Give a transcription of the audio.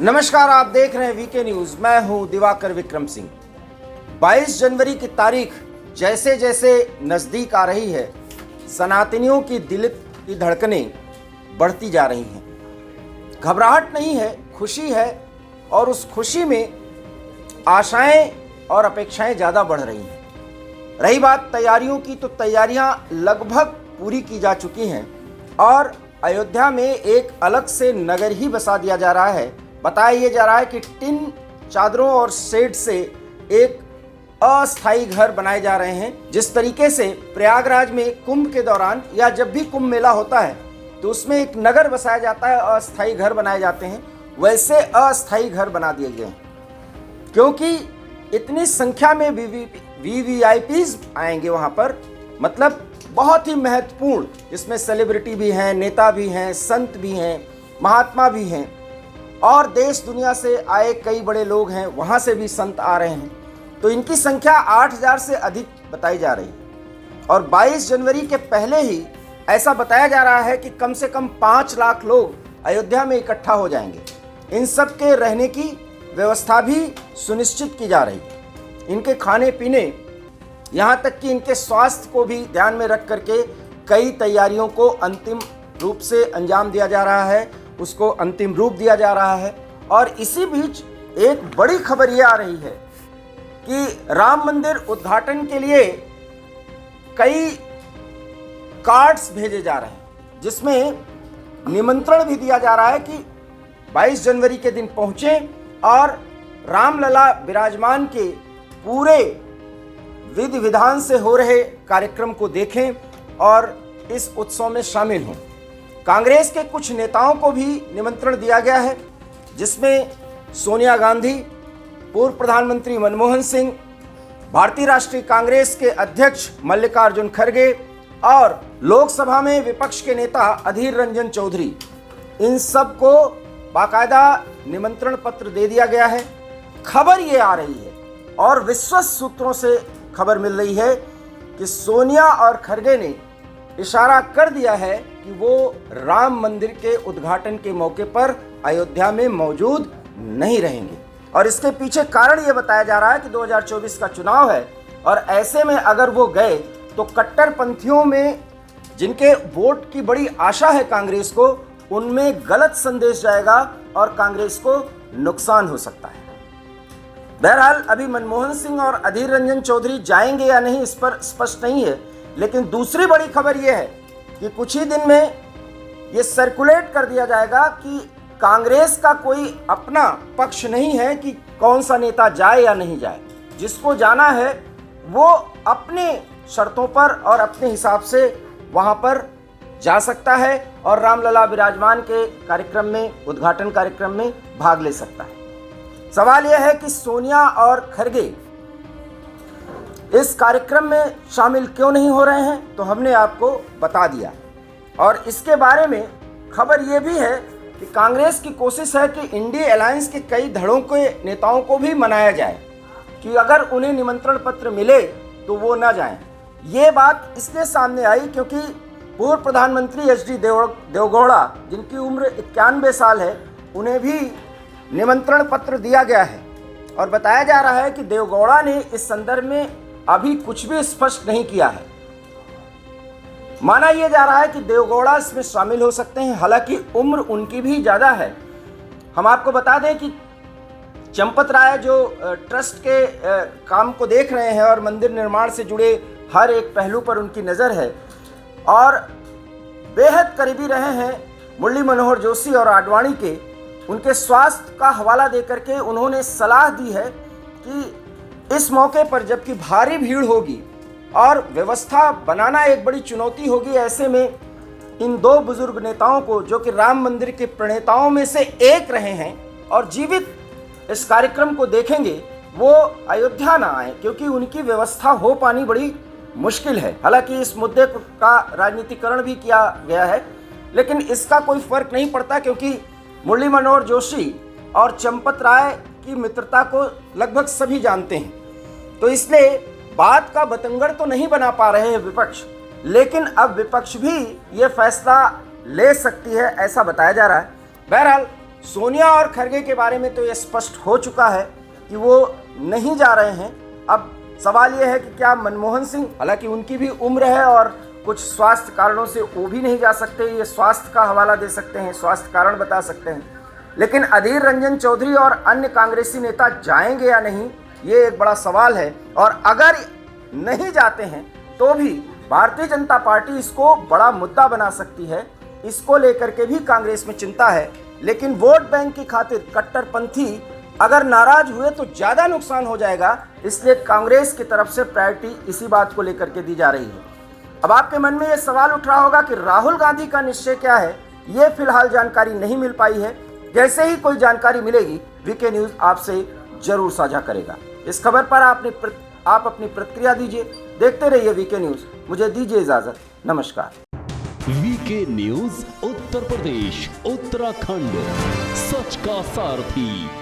नमस्कार, आप देख रहे हैं वीके न्यूज। मैं हूं दिवाकर विक्रम सिंह। 22 जनवरी की तारीख जैसे जैसे नजदीक आ रही है, सनातनियों की दिल की धड़कनें बढ़ती जा रही हैं। घबराहट नहीं है, खुशी है, और उस खुशी में आशाएं और अपेक्षाएं ज़्यादा बढ़ रही हैं। रही बात तैयारियों की, तो तैयारियां लगभग पूरी की जा चुकी हैं और अयोध्या में एक अलग से नगर ही बसा दिया जा रहा है। बताया ये जा रहा है कि टिन चादरों और शेड से एक अस्थायी घर बनाए जा रहे हैं। जिस तरीके से प्रयागराज में कुंभ के दौरान या जब भी कुंभ मेला होता है तो उसमें एक नगर बसाया जाता है, अस्थायी घर बनाए जाते हैं, वैसे अस्थायी घर बना दिए गए हैं। क्योंकि इतनी संख्या में वीवीआईपीज आएंगे वहाँ पर, मतलब बहुत ही महत्वपूर्ण, इसमें सेलिब्रिटी भी हैं, नेता भी हैं, संत भी हैं, महात्मा भी हैं, और देश दुनिया से आए कई बड़े लोग हैं, वहाँ से भी संत आ रहे हैं। तो इनकी संख्या 8000 से अधिक बताई जा रही है। और 22 जनवरी के पहले ही ऐसा बताया जा रहा है कि कम से कम 5 लाख लोग अयोध्या में इकट्ठा हो जाएंगे। इन सब के रहने की व्यवस्था भी सुनिश्चित की जा रही है। इनके खाने पीने, यहाँ तक कि इनके स्वास्थ्य को भी ध्यान में रख करके कई तैयारियों को अंतिम रूप से अंजाम दिया जा रहा है, उसको अंतिम रूप दिया जा रहा है। और इसी बीच एक बड़ी खबर ये आ रही है कि राम मंदिर उद्घाटन के लिए कई कार्ड्स भेजे जा रहे हैं, जिसमें निमंत्रण भी दिया जा रहा है कि 22 जनवरी के दिन पहुंचें और रामलला विराजमान के पूरे विधि विधान से हो रहे कार्यक्रम को देखें और इस उत्सव में शामिल हों। कांग्रेस के कुछ नेताओं को भी निमंत्रण दिया गया है, जिसमें सोनिया गांधी, पूर्व प्रधानमंत्री मनमोहन सिंह, भारतीय राष्ट्रीय कांग्रेस के अध्यक्ष मल्लिकार्जुन खड़गे और लोकसभा में विपक्ष के नेता अधीर रंजन चौधरी, इन सब को बाकायदा निमंत्रण पत्र दे दिया गया है। खबर ये आ रही है और विश्वस्त सूत्रों से खबर मिल रही है कि सोनिया और खड़गे ने इशारा कर दिया है कि वो राम मंदिर के उद्घाटन के मौके पर अयोध्या में मौजूद नहीं रहेंगे। और इसके पीछे कारण ये बताया जा रहा है कि 2024 का चुनाव है और ऐसे में अगर वो गए तो कट्टरपंथियों में, जिनके वोट की बड़ी आशा है कांग्रेस को, उनमें गलत संदेश जाएगा और कांग्रेस को नुकसान हो सकता है। बहरहाल अभी मनमोहन सिंह और अधीर रंजन चौधरी जाएंगे या नहीं, इस पर स्पष्ट नहीं है। लेकिन दूसरी बड़ी खबर यह है कि कुछ ही दिन में ये सर्कुलेट कर दिया जाएगा कि कांग्रेस का कोई अपना पक्ष नहीं है कि कौन सा नेता जाए या नहीं जाए। जिसको जाना है वो अपने शर्तों पर और अपने हिसाब से वहाँ पर जा सकता है और रामलला विराजमान के कार्यक्रम में, उद्घाटन कार्यक्रम में भाग ले सकता है। सवाल यह है कि सोनिया और खड़गे इस कार्यक्रम में शामिल क्यों नहीं हो रहे हैं, तो हमने आपको बता दिया। और इसके बारे में खबर यह भी है कि कांग्रेस की कोशिश है कि इंडिया अलायंस के कई धड़ों के नेताओं को भी मनाया जाए कि अगर उन्हें निमंत्रण पत्र मिले तो वो ना जाएं। ये बात इसलिए सामने आई क्योंकि पूर्व प्रधानमंत्री एच.डी. देवगौड़ा, जिनकी उम्र 91 साल है, उन्हें भी निमंत्रण पत्र दिया गया है। और बताया जा रहा है कि देवगौड़ा ने इस संदर्भ में अभी कुछ भी स्पष्ट नहीं किया है। माना यह जा रहा है कि देवगौड़ा इसमें शामिल हो सकते हैं, हालांकि उम्र उनकी भी ज़्यादा है। हम आपको बता दें कि चंपत राय जो ट्रस्ट के काम को देख रहे हैं और मंदिर निर्माण से जुड़े हर एक पहलू पर उनकी नज़र है और बेहद करीबी रहे हैं मुरली मनोहर जोशी और आडवाणी के। उनके स्वास्थ्य का हवाला देकर के उन्होंने सलाह दी है कि इस मौके पर जबकि भारी भीड़ होगी और व्यवस्था बनाना एक बड़ी चुनौती होगी, ऐसे में इन दो बुजुर्ग नेताओं को, जो कि राम मंदिर के प्रणेताओं में से एक रहे हैं और जीवित इस कार्यक्रम को देखेंगे, वो अयोध्या ना आए, क्योंकि उनकी व्यवस्था हो पानी बड़ी मुश्किल है। हालांकि इस मुद्दे का राजनीतिकरण भी किया गया है, लेकिन इसका कोई फर्क नहीं पड़ता क्योंकि मुरली मनोहर जोशी और चंपत राय की मित्रता को लगभग सभी जानते हैं। तो इसलिए बात का बतंगड़ तो नहीं बना पा रहे हैं विपक्ष, लेकिन अब विपक्ष भी ये फैसला ले सकती है, ऐसा बताया जा रहा है। बहरहाल सोनिया और खरगे के बारे में तो ये स्पष्ट हो चुका है कि वो नहीं जा रहे हैं। अब सवाल ये है कि क्या मनमोहन सिंह, हालांकि उनकी भी उम्र है और कुछ स्वास्थ्य कारणों से वो भी नहीं जा सकते, ये स्वास्थ्य का हवाला दे सकते हैं, स्वास्थ्य कारण बता सकते हैं, लेकिन अधीर रंजन चौधरी और अन्य कांग्रेसी नेता जाएंगे या नहीं, ये एक बड़ा सवाल है। और अगर नहीं जाते हैं तो भी भारतीय जनता पार्टी इसको बड़ा मुद्दा बना सकती है, इसको लेकर के भी कांग्रेस में चिंता है। लेकिन वोट बैंक की खातिर कट्टरपंथी अगर नाराज हुए तो ज्यादा नुकसान हो जाएगा, इसलिए कांग्रेस की तरफ से प्रायोरिटी इसी बात को लेकर के दी जा रही है। अब आपके मन में यह सवाल उठ रहा होगा कि राहुल गांधी का निश्चय क्या है, ये फिलहाल जानकारी नहीं मिल पाई है। जैसे ही कोई जानकारी मिलेगी वीके न्यूज आपसे जरूर साझा करेगा। इस खबर पर आप अपनी प्रतिक्रिया दीजिए। देखते रहिए वीके न्यूज। मुझे दीजिए इजाजत। नमस्कार। वीके न्यूज उत्तर प्रदेश उत्तराखंड, सच का सारथी।